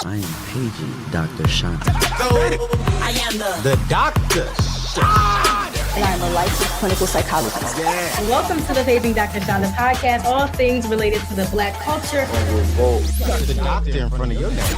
I am paging Dr. Chanda. I am the doctor. And I'm a licensed clinical psychologist. Yeah. Welcome to the Paging Dr. Chanda podcast, all things related to the Black culture. Revolt. You got the doctor in front of your name.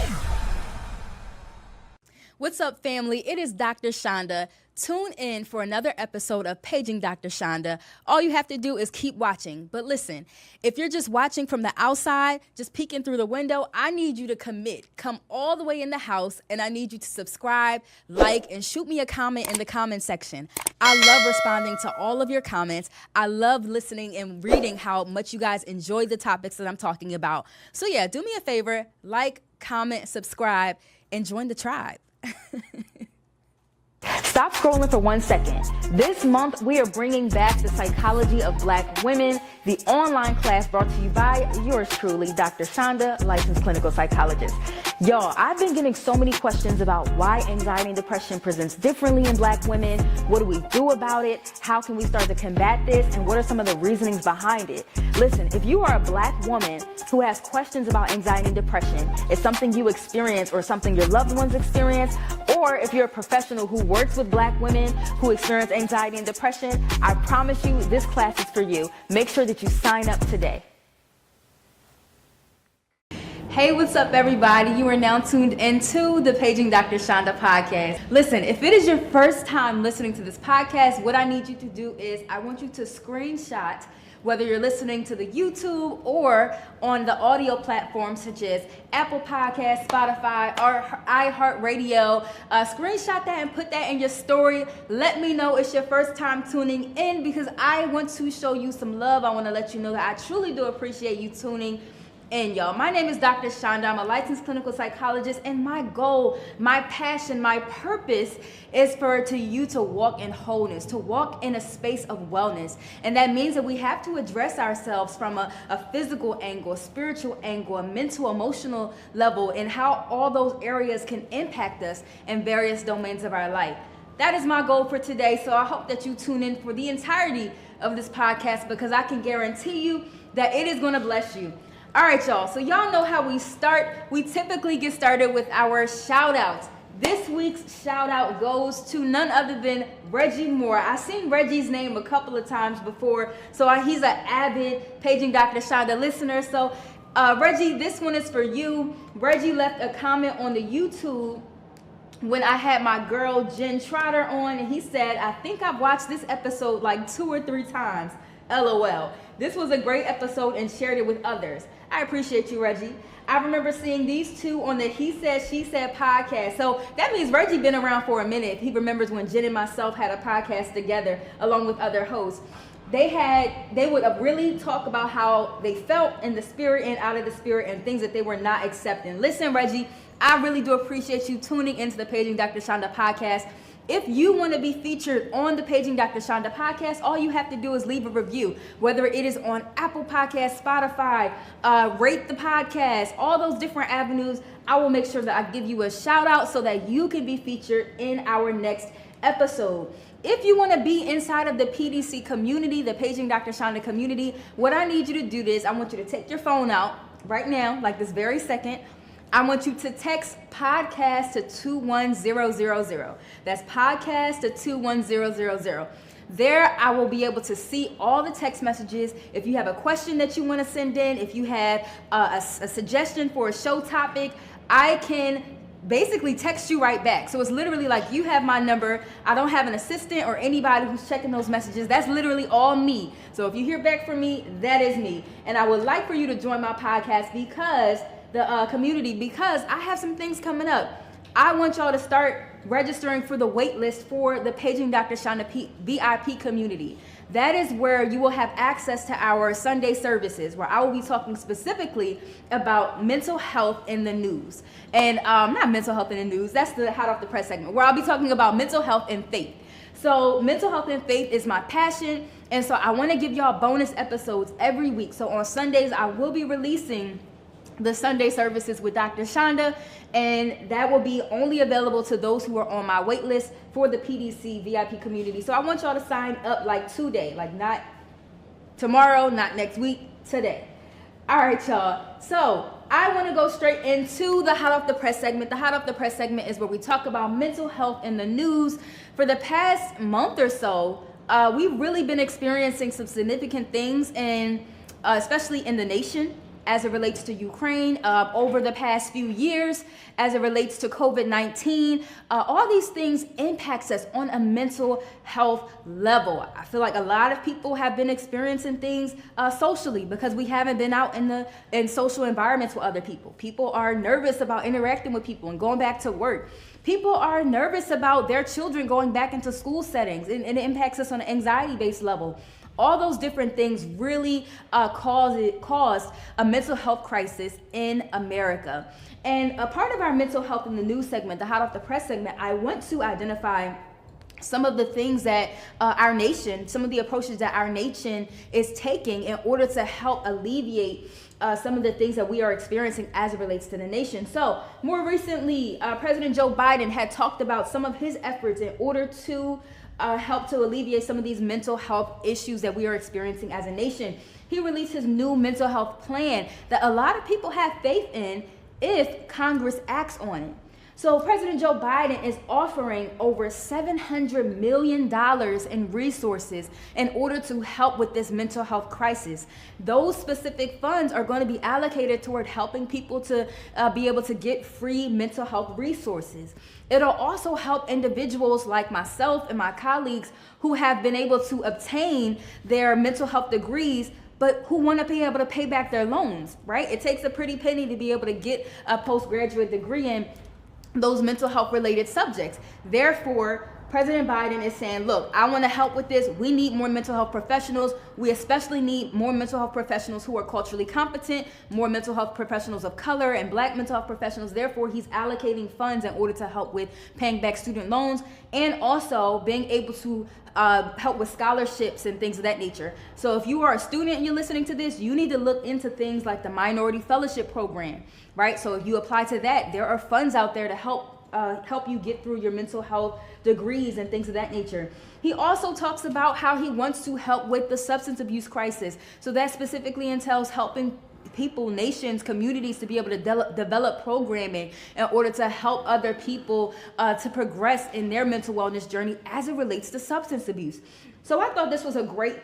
What's up, family? It is Dr. Chanda. Tune in for another episode of Paging Dr. Chanda. All you have to do is keep watching. But listen, if you're just watching from the outside, just peeking through the window, I need you to commit. Come all the way in the house, and I need you to subscribe, like, and shoot me a comment in the comment section. I love responding to all of your comments. I love listening and reading how much you guys enjoy the topics that I'm talking about. So yeah, do me a favor, like, comment, subscribe, and join the tribe. Stop scrolling for 1 second. This month, we are bringing back the psychology of Black women, the online class brought to you by yours truly, Dr. Chanda, licensed clinical psychologist. Y'all, I've been getting so many questions about why anxiety and depression presents differently in Black women. What do we do about it? How can we start to combat this? And what are some of the reasonings behind it? Listen, if you are a Black woman who has questions about anxiety and depression, it's something you experience or something your loved ones experience, or if you're a professional who works with Black women who experience anxiety and depression, I promise you this class is for you. Make sure that you sign up today. Hey, what's up, everybody? You are now tuned into the Paging Dr. Chanda podcast. Listen, if it is your first time listening to this podcast, what I need you to do is I want you to screenshot whether you're listening to the YouTube or on the audio platforms such as Apple Podcasts, Spotify, or iHeartRadio. Screenshot that and put that in your story. Let me know it's your first time tuning in because I want to show you some love. I want to let you know that I truly do appreciate you tuning in, y'all. My name is Dr. Chanda. I'm a licensed clinical psychologist, and my goal, my passion, my purpose is for you to walk in wholeness, to walk in a space of wellness. And that means that we have to address ourselves from a physical angle, a spiritual angle, a mental, emotional level, and how all those areas can impact us in various domains of our life. That is my goal for today, so I hope that you tune in for the entirety of this podcast because I can guarantee you that it is going to bless you. All right, y'all. So y'all know how we start. We typically get started with our shout outs. This week's shout out goes to none other than Reggie Moore. I've seen Reggie's name a couple of times before. So he's an avid Paging Dr. Chanda listener. So Reggie, this one is for you. Reggie left a comment on the YouTube when I had my girl Jen Trotter on, and he said, I think I've watched this episode like 2 or 3 times. LOL. This was a great episode and shared it with others. I appreciate you, Reggie. I remember seeing these two on the He Said, She Said podcast. So that means Reggie been around for a minute. He remembers when Jen and myself had a podcast together along with other hosts. They would really talk about how they felt in the spirit and out of the spirit and things that they were not accepting. Listen, Reggie, I really do appreciate you tuning into the Paging Dr. Chanda podcast. If you want to be featured on the Paging Dr. Chanda podcast, all you have to do is leave a review, whether it is on Apple Podcasts, Spotify, rate the podcast, all those different avenues. I will make sure that I give you a shout out so that you can be featured in our next episode. If you want to be inside of the PDC community, the Paging Dr. Chanda community, what I need you to do is I want you to take your phone out right now, like this very second. I want you to text podcast to 21000. That's podcast to 21000. There, I will be able to see all the text messages. If you have a question that you want to send in, if you have a suggestion for a show topic, I can basically text you right back. So it's literally like you have my number. I don't have an assistant or anybody who's checking those messages. That's literally all me. So if you hear back from me, that is me. And I would like for you to join my podcast because the community, because I have some things coming up. I want y'all to start registering for the wait list for the Paging Dr. Chanda VIP community. That is where you will have access to our Sunday services, where I will be talking specifically about mental health in the news. And not mental health in the news, that's the hot off the press segment, where I'll be talking about mental health and faith. So mental health and faith is my passion. And so I want to give y'all bonus episodes every week. So on Sundays, I will be releasing the Sunday services with Dr. Chanda, and that will be only available to those who are on my wait list for the PDC VIP community. So I want y'all to sign up like today, like not tomorrow, not next week, today. All right, y'all. So I want to go straight into the Hot Off the Press segment. The Hot Off the Press segment is where we talk about mental health in the news. For the past month or so, we've really been experiencing some significant things, especially in the nation, as it relates to Ukraine, over the past few years, as it relates to COVID-19. All these things impacts us on a mental health level. I feel like a lot of people have been experiencing things socially because we haven't been out in social environments with other people. People are nervous about interacting with people and going back to work. People are nervous about their children going back into school settings, and it impacts us on an anxiety-based level. All those different things really caused a mental health crisis in America. And a part of our mental health in the news segment, the Hot Off the Press segment, I want to identify some of the things that some of the approaches that our nation is taking in order to help alleviate some of the things that we are experiencing as it relates to the nation. So more recently, President Joe Biden had talked about some of his efforts in order to help to alleviate some of these mental health issues that we are experiencing as a nation. He released his new mental health plan that a lot of people have faith in if Congress acts on it. So President Joe Biden is offering over $700 million in resources in order to help with this mental health crisis. Those specific funds are going to be allocated toward helping people to be able to get free mental health resources. It'll also help individuals like myself and my colleagues who have been able to obtain their mental health degrees but who want to be able to pay back their loans, right? It takes a pretty penny to be able to get a postgraduate degree in those mental health related subjects. Therefore, President Biden is saying, look, I want to help with this. We need more mental health professionals. We especially need more mental health professionals who are culturally competent, more mental health professionals of color and Black mental health professionals. Therefore, he's allocating funds in order to help with paying back student loans and also being able to help with scholarships and things of that nature. So if you are a student and you're listening to this, you need to look into things like the Minority Fellowship Program, right? So if you apply to that, there are funds out there to help you get through your mental health degrees and things of that nature. He also talks about how he wants to help with the substance abuse crisis. So that specifically entails helping people, nations, communities to be able to develop programming in order to help other people to progress in their mental wellness journey as it relates to substance abuse. So I thought this was a great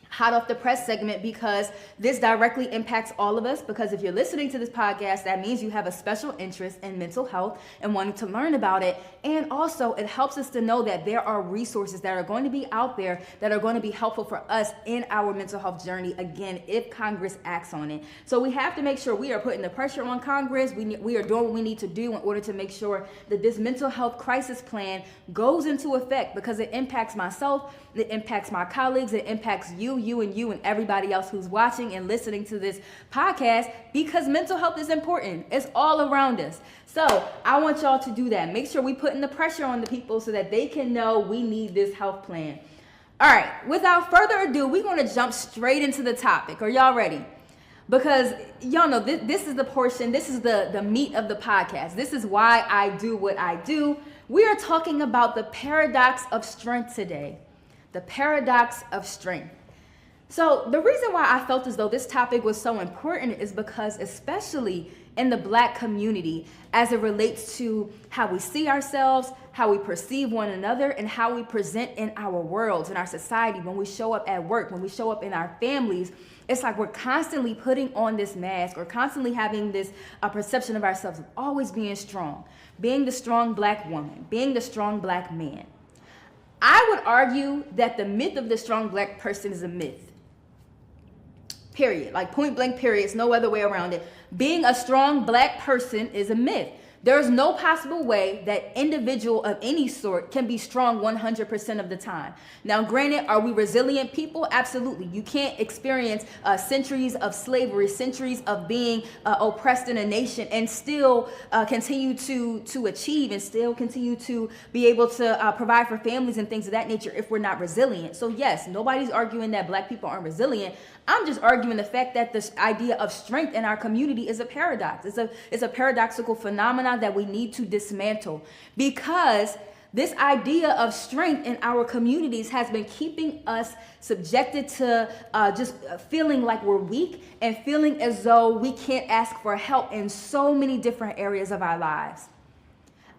Hot Off the Press segment because this directly impacts all of us, because if you're listening to this podcast, that means you have a special interest in mental health and wanting to learn about it. And also it helps us to know that there are resources that are going to be out there that are going to be helpful for us in our mental health journey, again, if Congress acts on it. So we have to make sure we are putting the pressure on Congress. We are doing what we need to do in order to make sure that this mental health crisis plan goes into effect, because it impacts myself, it impacts my colleagues, it impacts you and everybody else who's watching and listening to this podcast, because mental health is important. It's all around us. So I want y'all to do that. Make sure we putting the pressure on the people so that they can know we need this health plan. All right, without further ado, we're going to jump straight into the topic. Are y'all ready? Because y'all know this is the portion, this is the meat of the podcast. This is why I do what I do. We are talking about the paradox of strength today. The paradox of strength. So the reason why I felt as though this topic was so important is because, especially in the Black community, as it relates to how we see ourselves, how we perceive one another, and how we present in our worlds, in our society, when we show up at work, when we show up in our families, it's like we're constantly putting on this mask or constantly having this perception of ourselves of always being strong, being the strong Black woman, being the strong Black man. I would argue that the myth of the strong Black person is a myth. Period. Like point blank period. It's no other way around it. Being a strong Black person is a myth. There's no possible way that individual of any sort can be strong 100% of the time. Now, granted, are we resilient people? Absolutely. You can't experience centuries of slavery, centuries of being oppressed in a nation and still continue to achieve and still continue to be able to provide for families and things of that nature if we're not resilient. So yes, nobody's arguing that Black people aren't resilient. I'm just arguing the fact that this idea of strength in our community is a paradox. It's a paradoxical phenomenon that we need to dismantle, because This idea of strength in our communities has been keeping us subjected to just feeling like we're weak and feeling as though we can't ask for help in so many different areas of our lives.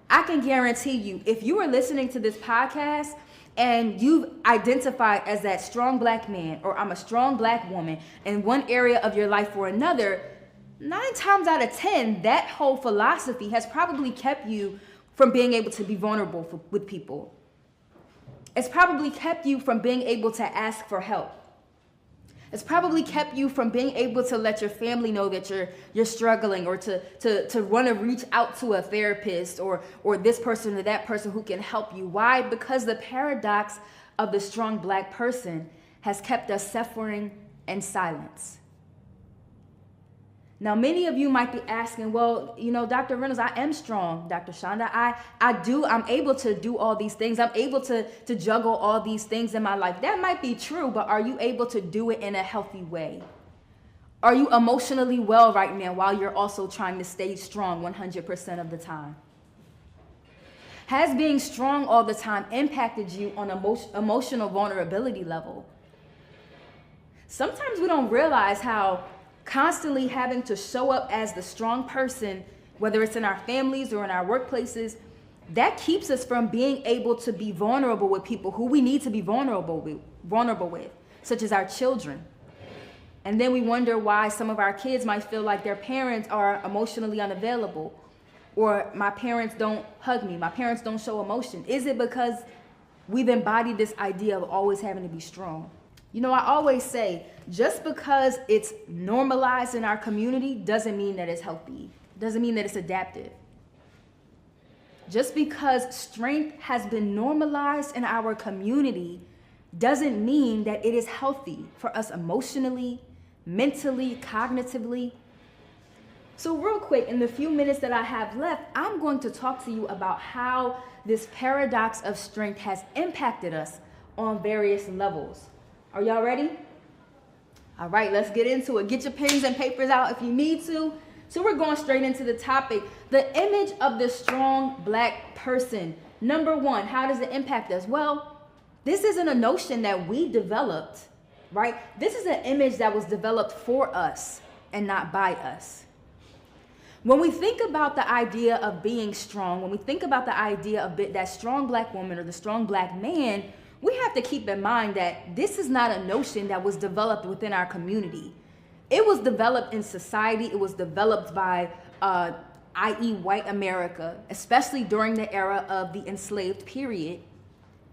I can guarantee you, if you are listening to this podcast and you've identified as that strong black man, or I'm a strong black woman in one area of your life or another, 9 times out of 10, that whole philosophy has probably kept you from being able to be vulnerable with people. It's probably kept you from being able to ask for help. It's probably kept you from being able to let your family know that you're struggling, or to want to reach out to a therapist or this person or that person who can help you. Why? Because the paradox of the strong black person has kept us suffering in silence. Now, many of you might be asking, well, Dr. Reynolds, I am strong, Dr. Chanda. I'm able to do all these things. I'm able to juggle all these things in my life. That might be true, but are you able to do it in a healthy way? Are you emotionally well right now while you're also trying to stay strong 100% of the time? Has being strong all the time impacted you on emotional vulnerability level? Sometimes we don't realize how constantly having to show up as the strong person, whether it's in our families or in our workplaces, that keeps us from being able to be vulnerable with people who we need to be vulnerable with, such as our children. And then we wonder why some of our kids might feel like their parents are emotionally unavailable, or my parents don't hug me, my parents don't show emotion. Is it because we've embodied this idea of always having to be strong? I always say, just because it's normalized in our community doesn't mean that it's healthy, doesn't mean that it's adaptive. Just because strength has been normalized in our community doesn't mean that it is healthy for us emotionally, mentally, cognitively. So real quick, in the few minutes that I have left, I'm going to talk to you about how this paradox of strength has impacted us on various levels. Are y'all ready? All right, let's get into it. Get your pens and papers out if you need to. So we're going straight into the topic. The image of the strong black person. Number one, how does it impact us? Well, this isn't a notion that we developed, right? This is an image that was developed for us and not by us. When we think about the idea of being strong, when we think about the idea of that strong black woman or the strong black man, we have to keep in mind that this is not a notion that was developed within our community. It was developed in society. It was developed by, i.e. white America, especially during the era of the enslaved period,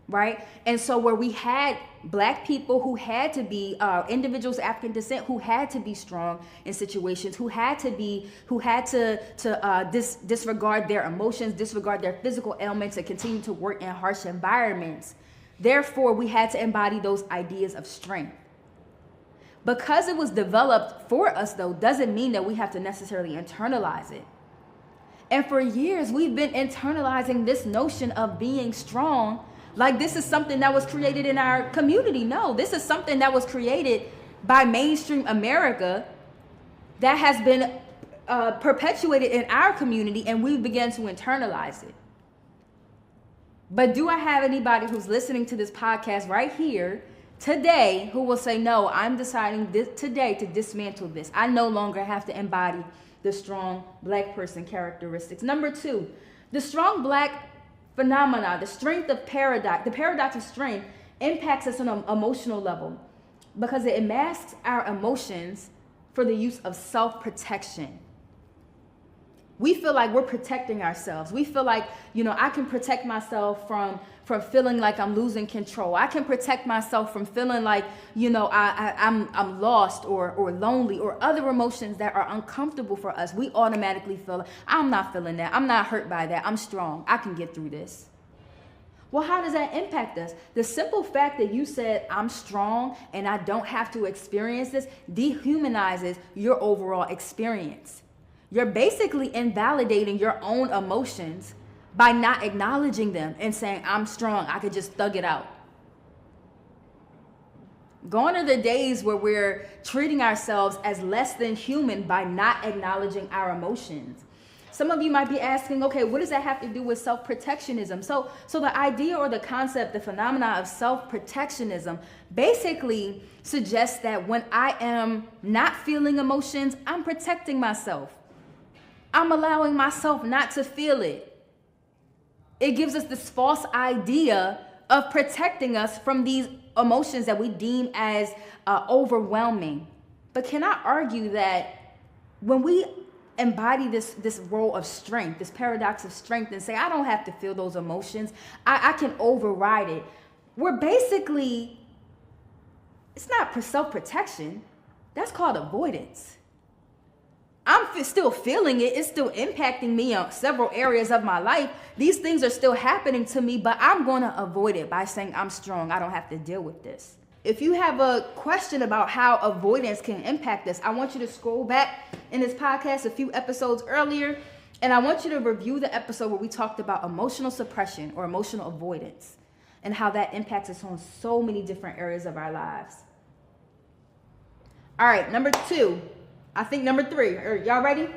right? And so where we had black people who had to be, individuals of African descent who had to be strong in situations, who had to disregard their emotions, disregard their physical ailments, and continue to work in harsh environments. Therefore, we had to embody those ideas of strength. Because it was developed for us, though, doesn't mean that we have to necessarily internalize it. And for years, we've been internalizing this notion of being strong like this is something that was created in our community. No, this is something that was created by mainstream America that has been perpetuated in our community, and we began to internalize it. But do I have anybody who's listening to this podcast right here today who will say, no, I'm deciding today to dismantle this. I no longer have to embody the strong black person characteristics. Number two, the strong black phenomena, the paradox of strength impacts us on an emotional level because it masks our emotions for the use of self-protection. We feel like we're protecting ourselves. We feel like, I can protect myself from feeling like I'm losing control. I can protect myself from feeling like, I'm lost or lonely or other emotions that are uncomfortable for us. We automatically feel, I'm not feeling that. I'm not hurt by that. I'm strong. I can get through this. Well, how does that impact us? The simple fact that you said, I'm strong and I don't have to experience this dehumanizes your overall experience. You're basically invalidating your own emotions by not acknowledging them and saying, I'm strong, I could just thug it out. Gone are the days where we're treating ourselves as less than human by not acknowledging our emotions. Some of you might be asking, okay, what does that have to do with self-protectionism? So the idea or the concept, the phenomena of self-protectionism basically suggests that when I am not feeling emotions, I'm protecting myself. I'm allowing myself not to feel it. It gives us this false idea of protecting us from these emotions that we deem as overwhelming. But can I argue that when we embody this role of strength, this paradox of strength, and say, I don't have to feel those emotions, I can override it, we're basically, it's not self-protection, that's called avoidance. I'm still feeling it. It's still impacting me on several areas of my life. These things are still happening to me, but I'm going to avoid it by saying I'm strong. I don't have to deal with this. If you have a question about how avoidance can impact us, I want you to scroll back in this podcast a few episodes earlier, and I want you to review the episode where we talked about emotional suppression or emotional avoidance and how that impacts us on so many different areas of our lives. All right, number 3. Are y'all ready?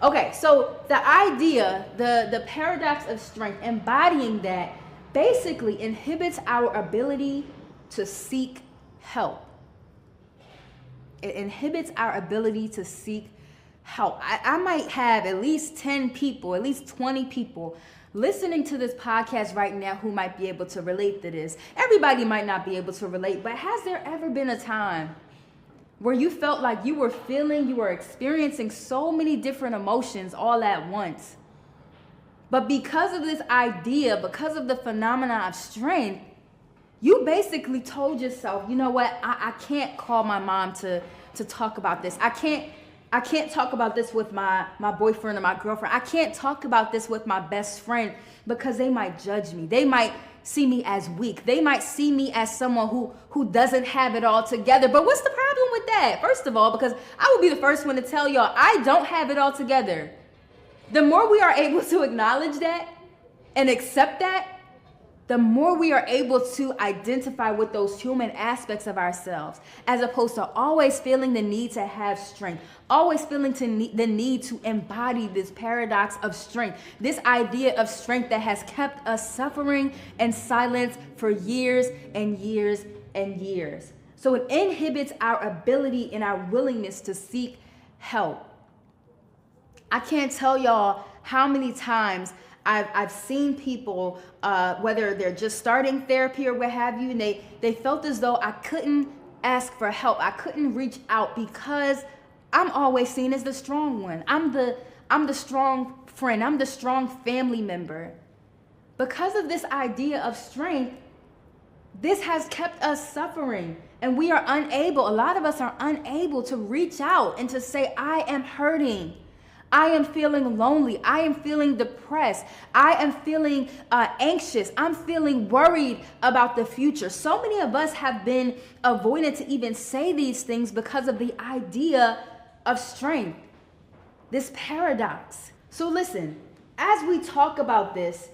Okay, so the idea, the paradox of strength, embodying that basically inhibits our ability to seek help. It inhibits our ability to seek help. I might have at least 10 people, at least 20 people listening to this podcast right now who might be able to relate to this. Everybody might not be able to relate, but has there ever been a time where you felt like you were experiencing so many different emotions all at once? But because of this idea, because of the phenomena of strength, you basically told yourself, you know what, I can't call my mom to talk about this. I can't talk about this with my boyfriend or my girlfriend. I can't talk about this with my best friend because they might judge me. They might see me as weak. They might see me as someone who doesn't have it all together. But what's the problem with that? First of all, because I will be the first one to tell y'all, I don't have it all together. The more we are able to acknowledge that and accept that, the more we are able to identify with those human aspects of ourselves, as opposed to always feeling the need to have strength, always feeling the need to embody this paradox of strength, this idea of strength that has kept us suffering and silence for years and years and years. So it inhibits our ability and our willingness to seek help. I can't tell y'all how many times I've seen people, whether they're just starting therapy or what have you, and they felt as though I couldn't ask for help. I couldn't reach out because I'm always seen as the strong one. I'm the strong friend. I'm the strong family member. Because of this idea of strength, this has kept us suffering, and we are unable, a lot of us are unable to reach out and to say, I am hurting. I am feeling lonely. I am feeling depressed. I am feeling anxious. I'm feeling worried about the future. So many of us have been avoided to even say these things because of the idea of strength, this paradox. So listen, as we talk about this,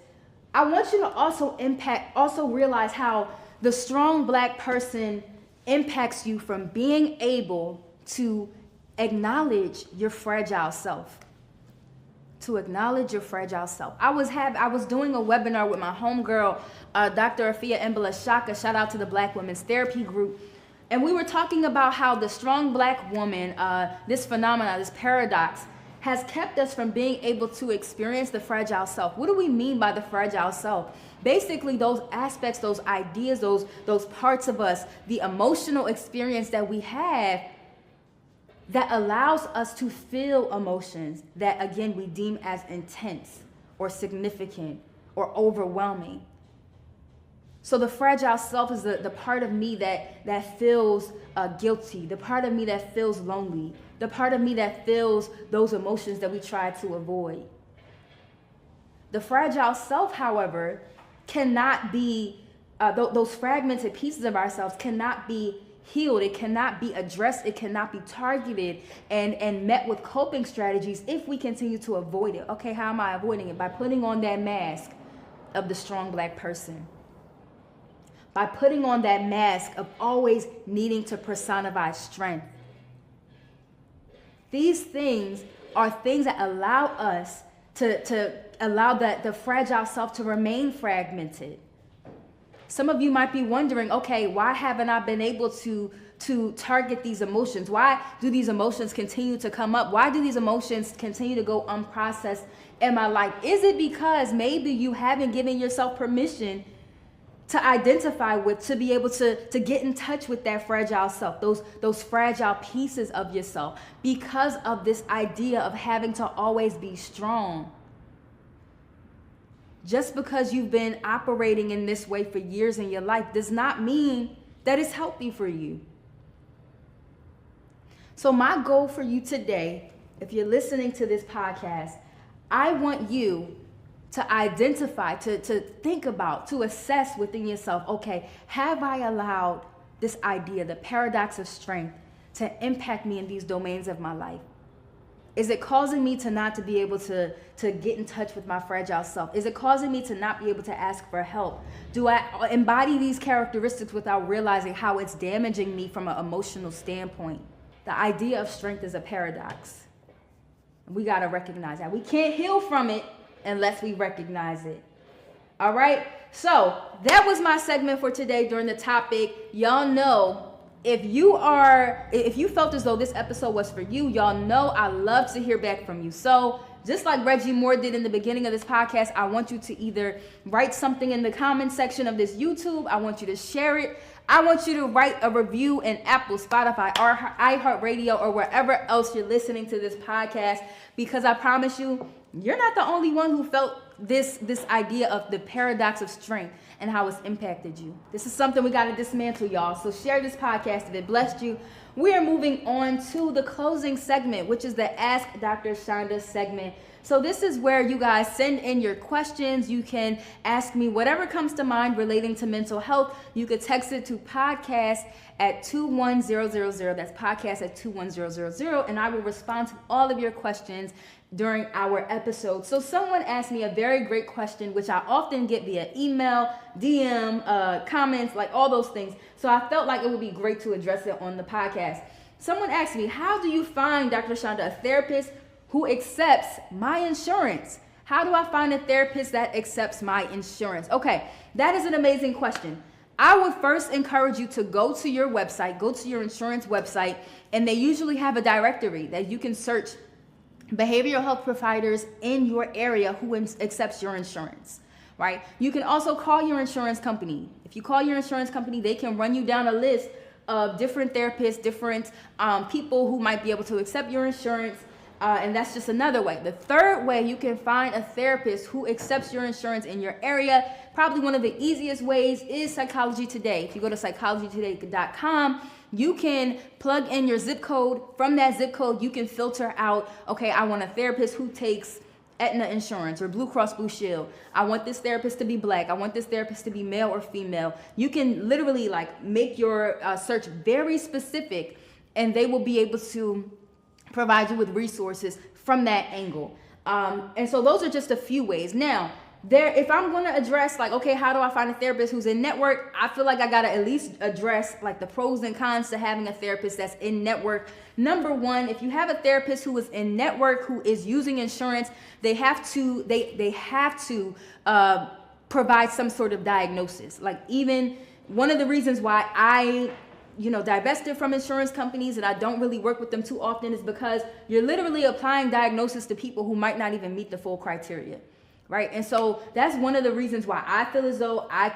I want you to also realize how the strong Black person impacts you from being able to acknowledge your fragile self. To acknowledge your fragile self. I was doing a webinar with my homegirl, Dr. Afia Embala Shaka, shout out to the Black Women's Therapy Group. And we were talking about how the strong Black woman, this phenomena, this paradox, has kept us from being able to experience the fragile self. What do we mean by the fragile self? Basically, those aspects, those ideas, those parts of us, the emotional experience that we have that allows us to feel emotions that, again, we deem as intense or significant or overwhelming. So the fragile self is the part of me that feels guilty, the part of me that feels lonely, the part of me that feels those emotions that we try to avoid. The fragile self, however, cannot be, those fragmented pieces of ourselves cannot be healed. It cannot be addressed. It cannot be targeted and met with coping strategies if we continue to avoid it. Okay, how am I avoiding it? By putting on that mask of the strong Black person. By putting on that mask of always needing to personify strength. These things are things that allow us to allow the fragile self to remain fragmented. Some of you might be wondering, okay, why haven't I been able to target these emotions? Why do these emotions continue to come up? Why do these emotions continue to go unprocessed in my life? Is it because maybe you haven't given yourself permission to identify with, to be able to get in touch with that fragile self, those fragile pieces of yourself, because of this idea of having to always be strong? Just because you've been operating in this way for years in your life does not mean that it's healthy for you. So my goal for you today, if you're listening to this podcast, I want you to identify, to think about, to assess within yourself, okay, have I allowed this idea, the paradox of strength, to impact me in these domains of my life? Is it causing me to not to be able to get in touch with my fragile self? Is it causing me to not be able to ask for help? Do I embody these characteristics without realizing how it's damaging me from an emotional standpoint? The idea of strength is a paradox. We got to recognize that. We can't heal from it unless we recognize it. All right? So that was my segment for today during the topic. Y'all know, if you felt as though this episode was for you, y'all know I love to hear back from you. So just like Reggie Moore did in the beginning of this podcast, I want you to either write something in the comment section of this YouTube. I want you to share it. I want you to write a review in Apple, Spotify, or iHeartRadio, or wherever else you're listening to this podcast, because I promise you, you're not the only one who felt this idea of the paradox of strength and how it's impacted you. This is something we got to dismantle, y'all. So share this podcast if it blessed you. We are moving on to the closing segment, which is the Ask Dr. Chanda segment. So this is where you guys send in your questions. You can ask me whatever comes to mind relating to mental health. You could text it to podcast at 21000. That's podcast at 21000. And I will respond to all of your questions during our episode. So someone asked me a very great question, which I often get via email, DM, comments, like all those things. So I felt like it would be great to address it on the podcast. Someone asked me, how do you find, Dr. Chanda, a therapist who accepts my insurance? How do I find a therapist that accepts my insurance? Okay, that is an amazing question. I would first encourage you to go to your website, go to your insurance website, and they usually have a directory that you can search behavioral health providers in your area who accepts your insurance, right? You can also call your insurance company. If you call your insurance company, they can run you down a list of different therapists, different people who might be able to accept your insurance. And that's just another way. The third way you can find a therapist who accepts your insurance in your area, probably one of the easiest ways, is Psychology Today. If you go to psychologytoday.com, you can plug in your zip code. From that zip code, you can filter out, okay, I want a therapist who takes Aetna insurance or Blue Cross Blue Shield. I want this therapist to be black. I want this therapist to be male or female. You can literally like make your search very specific, and they will be able to provide you with resources from that angle. And so those are just a few ways. Now, if I'm going to address like, okay, how do I find a therapist who's in network? I feel like I got to at least address like the pros and cons to having a therapist that's in network. Number one, if you have a therapist who is in network, who is using insurance, they have to provide some sort of diagnosis. Like, even one of the reasons why I divested from insurance companies and I don't really work with them too often is because you're literally applying diagnosis to people who might not even meet the full criteria, right? And so that's one of the reasons why I feel as though I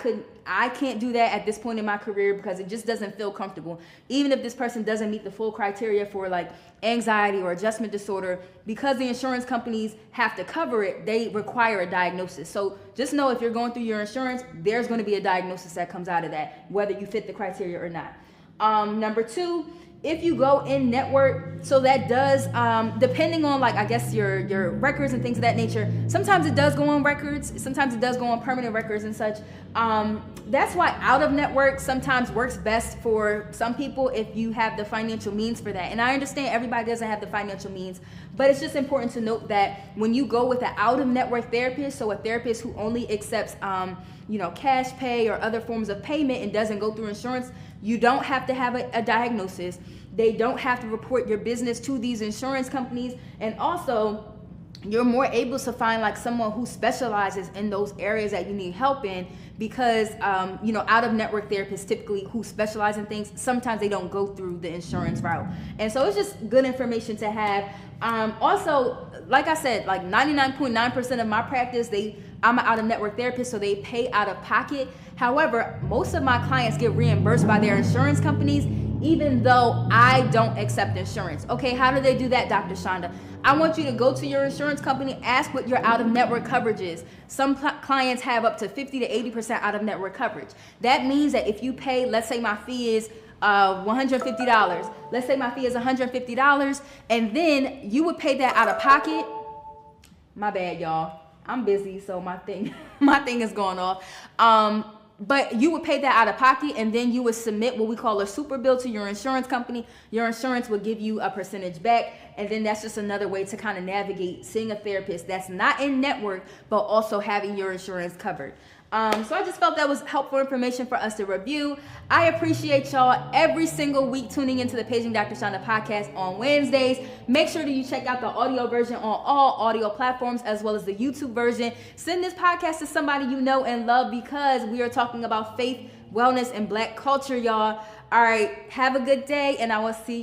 can't do that at this point in my career, because it just doesn't feel comfortable. Even if this person doesn't meet the full criteria for like anxiety or adjustment disorder, because the insurance companies have to cover it, they require a diagnosis. So just know, if you're going through your insurance, there's going to be a diagnosis that comes out of that, whether you fit the criteria or not. Number two, if you go in network, so that does, depending on like, I guess your records and things of that nature, sometimes it does go on records, sometimes it does go on permanent records and such. That's why out of network sometimes works best for some people if you have the financial means for that. And I understand everybody doesn't have the financial means, but it's just important to note that when you go with an out of network therapist, so a therapist who only accepts, cash pay or other forms of payment and doesn't go through insurance, you don't have to have a diagnosis. They don't have to report your business to these insurance companies. And also, you're more able to find like someone who specializes in those areas that you need help in, because out of network therapists typically who specialize in things, sometimes they don't go through the insurance route. And so it's just good information to have. Also, like I said, like 99.9% of my practice, I'm an out of network therapist, so they pay out of pocket. However, most of my clients get reimbursed by their insurance companies, even though I don't accept insurance. Okay, how do they do that, Dr. Chanda? I want you to go to your insurance company, ask what your out-of-network coverage is. Some clients have up to 50 to 80% out-of-network coverage. That means that if you pay, let's say my fee is $150. Let's say my fee is $150, and then you would pay that out of pocket. My bad, y'all. I'm busy, so my thing is going off. But you would pay that out of pocket, and then you would submit what we call a super bill to your insurance company. Your insurance would give you a percentage back, and then that's just another way to kind of navigate seeing a therapist that's not in network, but also having your insurance covered. So I just felt that was helpful information for us to review. I appreciate y'all every single week tuning into the Paging Dr. Chanda podcast on Wednesdays. Make sure that you check out the audio version on all audio platforms, as well as the YouTube version. Send this podcast to somebody you know and love, because we are talking about faith, wellness, and Black culture, y'all. All right, have a good day, and I will see you.